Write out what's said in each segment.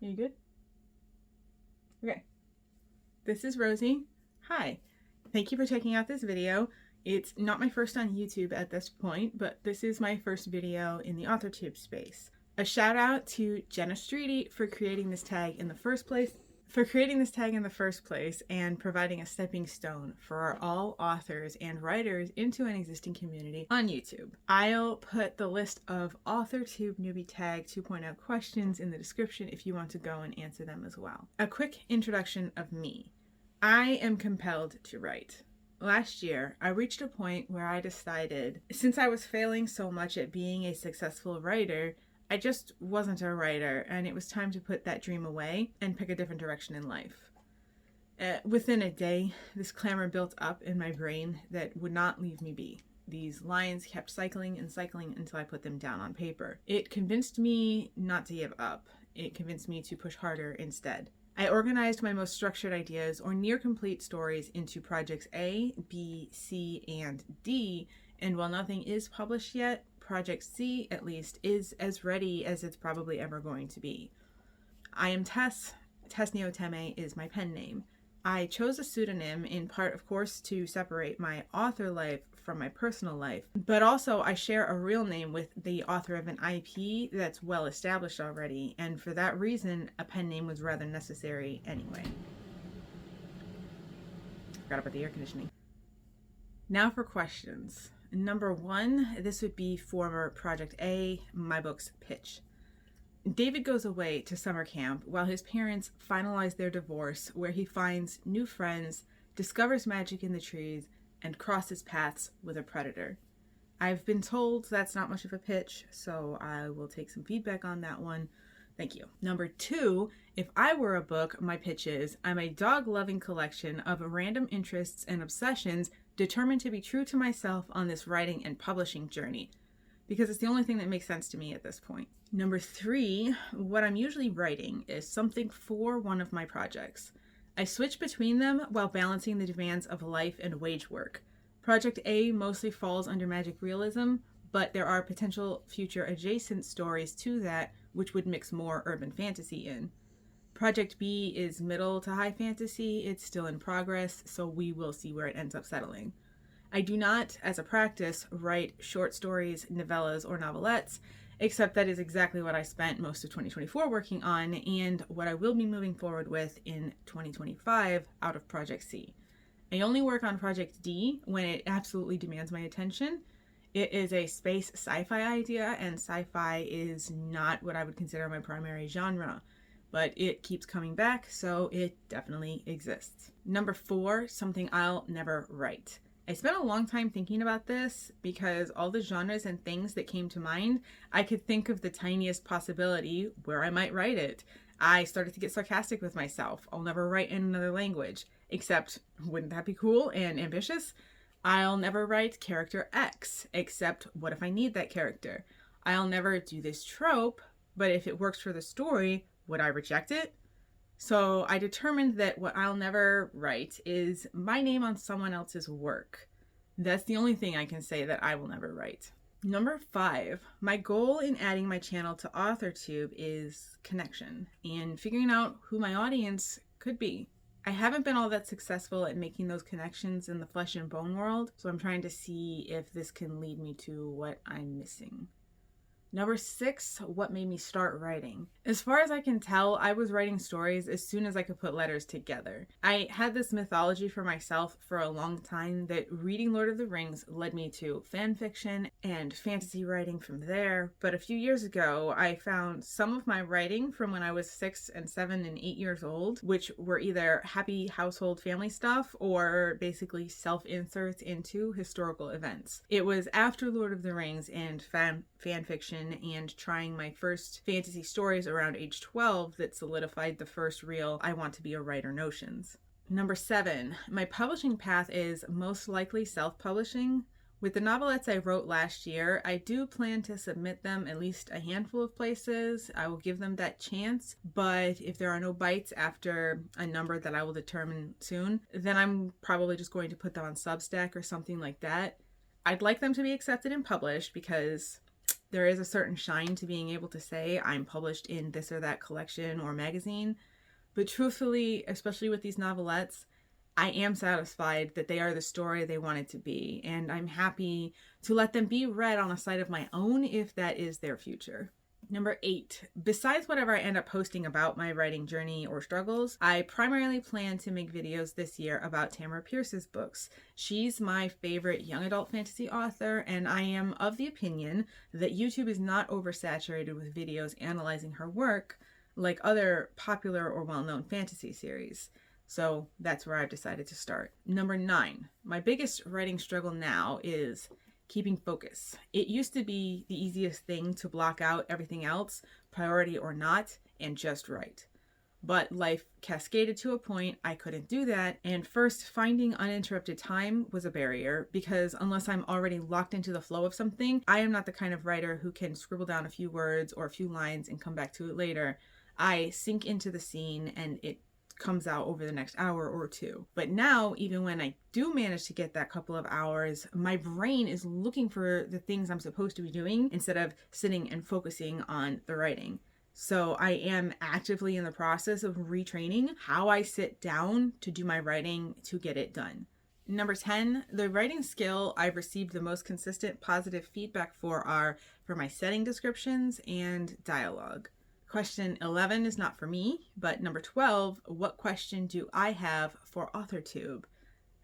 Are you good? Okay. This is Rosie. Hi. Thank you for checking out this video. It's not my first on YouTube at this point, but this is my first video in the Authortube space. A shout out to Jenna Streety for creating this tag in the first place. And providing a stepping stone for all authors and writers into an existing community on YouTube. I'll put the list of Authortube Newbie Tag 2.0 questions in the description if you want to go and answer them as well. A quick introduction of me. I am compelled to write. Last year, I reached a point where I decided, since I was failing so much at being a successful writer, I just wasn't a writer, and it was time to put that dream away and pick a different direction in life. Within a day, this clamor built up in my brain that would not leave me be. These lines kept cycling and cycling until I put them down on paper. It convinced me not to give up. It convinced me to push harder instead. I organized my most structured ideas or near complete stories into projects A, B, C, and D, and while nothing is published yet, Project C, at least, is as ready as it's probably ever going to be. I am Tess. Tess Neoteme is my pen name. I chose a pseudonym in part, of course, to separate my author life from my personal life, but also I share a real name with the author of an IP that's well established already, and for that reason, a pen name was rather necessary anyway. Forgot about the air conditioning. Now for questions. Number 1, this would be for Project A, my book's pitch. David goes away to summer camp while his parents finalize their divorce, where he finds new friends, discovers magic in the trees, and crosses paths with a predator. I've been told that's not much of a pitch, so I will take some feedback on that one. Thank you. Number 2, if I were a book, my pitch is I'm a dog-loving collection of random interests and obsessions determined to be true to myself on this writing and publishing journey, because it's the only thing that makes sense to me at this point. Number 3, what I'm usually writing is something for one of my projects. I switch between them while balancing the demands of life and wage work. Project A mostly falls under magic realism, but there are potential future adjacent stories to that which would mix more urban fantasy in. Project B is middle to high fantasy. It's still in progress, so we will see where it ends up settling. I do not, as a practice, write short stories, novellas, or novelettes, except that is exactly what I spent most of 2024 working on and what I will be moving forward with in 2025 out of Project C. I only work on Project D when it absolutely demands my attention. It is a space sci-fi idea, and sci-fi is not what I would consider my primary genre, but it keeps coming back, so it definitely exists. Number 4, something I'll never write. I spent a long time thinking about this because all the genres and things that came to mind, I could think of the tiniest possibility where I might write it. I started to get sarcastic with myself. I'll never write in another language, except wouldn't that be cool and ambitious? I'll never write character X, except what if I need that character? I'll never do this trope, but if it works for the story, would I reject it? So I determined that what I'll never write is my name on someone else's work. That's the only thing I can say that I will never write. Number 5, my goal in adding my channel to Authortube is connection and figuring out who my audience could be. I haven't been all that successful at making those connections in the flesh and bone world, so I'm trying to see if this can lead me to what I'm missing. Number 6, what made me start writing? As far as I can tell, I was writing stories as soon as I could put letters together. I had this mythology for myself for a long time that reading Lord of the Rings led me to fan fiction and fantasy writing from there, but a few years ago, I found some of my writing from when I was 6 and 7 and 8 years old, which were either happy household family stuff or basically self-inserts into historical events. It was after Lord of the Rings and fan fiction and trying my first fantasy stories around age 12 that solidified the first real I want to be a writer notions. Number 7, my publishing path is most likely self-publishing. With the novelettes I wrote last year, I do plan to submit them at least a handful of places. I will give them that chance, but if there are no bites after a number that I will determine soon, then I'm probably just going to put them on Substack or something like that. I'd like them to be accepted and published because There is a certain shine to being able to say I'm published in this or that collection or magazine, but truthfully, especially with these novelettes, I am satisfied that they are the story they wanted to be, and I'm happy to let them be read on a site of my own if that is their future. Number 8, besides whatever I end up posting about my writing journey or struggles, I primarily plan to make videos this year about Tamora Pierce's books. She's my favorite young adult fantasy author, and I am of the opinion that YouTube is not oversaturated with videos analyzing her work like other popular or well-known fantasy series. So that's where I've decided to start. Number 9, my biggest writing struggle now is keeping focus. It used to be the easiest thing to block out everything else, priority or not, and just write. But life cascaded to a point I couldn't do that, and first, finding uninterrupted time was a barrier, because unless I'm already locked into the flow of something, I am not the kind of writer who can scribble down a few words or a few lines and come back to it later. I sink into the scene and it comes out over the next hour or two. But now, even when I do manage to get that couple of hours, my brain is looking for the things I'm supposed to be doing instead of sitting and focusing on the writing. So I am actively in the process of retraining how I sit down to do my writing to get it done. Number 10, the writing skill I've received the most consistent positive feedback for are for my setting descriptions and dialogue. Question 11 is not for me, but number 12, what question do I have for Authortube?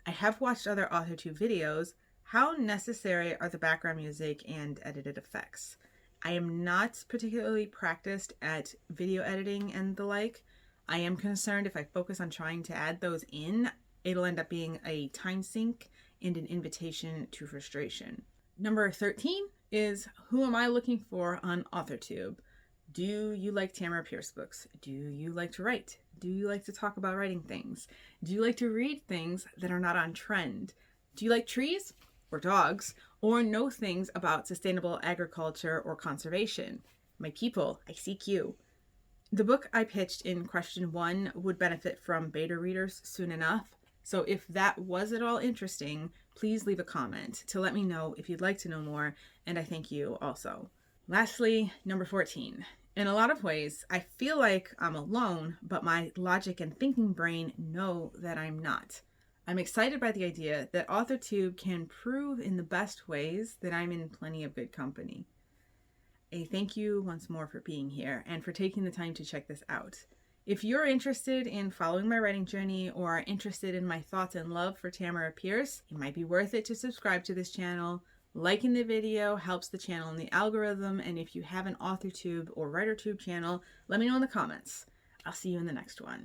I have watched other Authortube videos. How necessary are the background music and edited effects? I am not particularly practiced at video editing and the like. I am concerned if I focus on trying to add those in, it'll end up being a time sink and an invitation to frustration. Number 13 is, who am I looking for on Authortube? Do you like Tamora Pierce books? Do you like to write? Do you like to talk about writing things? Do you like to read things that are not on trend? Do you like trees or dogs, or know things about sustainable agriculture or conservation? My people, I seek you. The book I pitched in question 1 would benefit from beta readers soon enough. So if that was at all interesting, please leave a comment to let me know if you'd like to know more, and I thank you also. Lastly, number 14. In a lot of ways, I feel like I'm alone, but my logic and thinking brain know that I'm not. I'm excited by the idea that Authortube can prove in the best ways that I'm in plenty of good company. A thank you once more for being here and for taking the time to check this out. If you're interested in following my writing journey or are interested in my thoughts and love for Tamora Pierce, it might be worth it to subscribe to this channel. Liking the video helps the channel in the algorithm, and if you have an Authortube or WriterTube channel, let me know in the comments. I'll see you in the next one.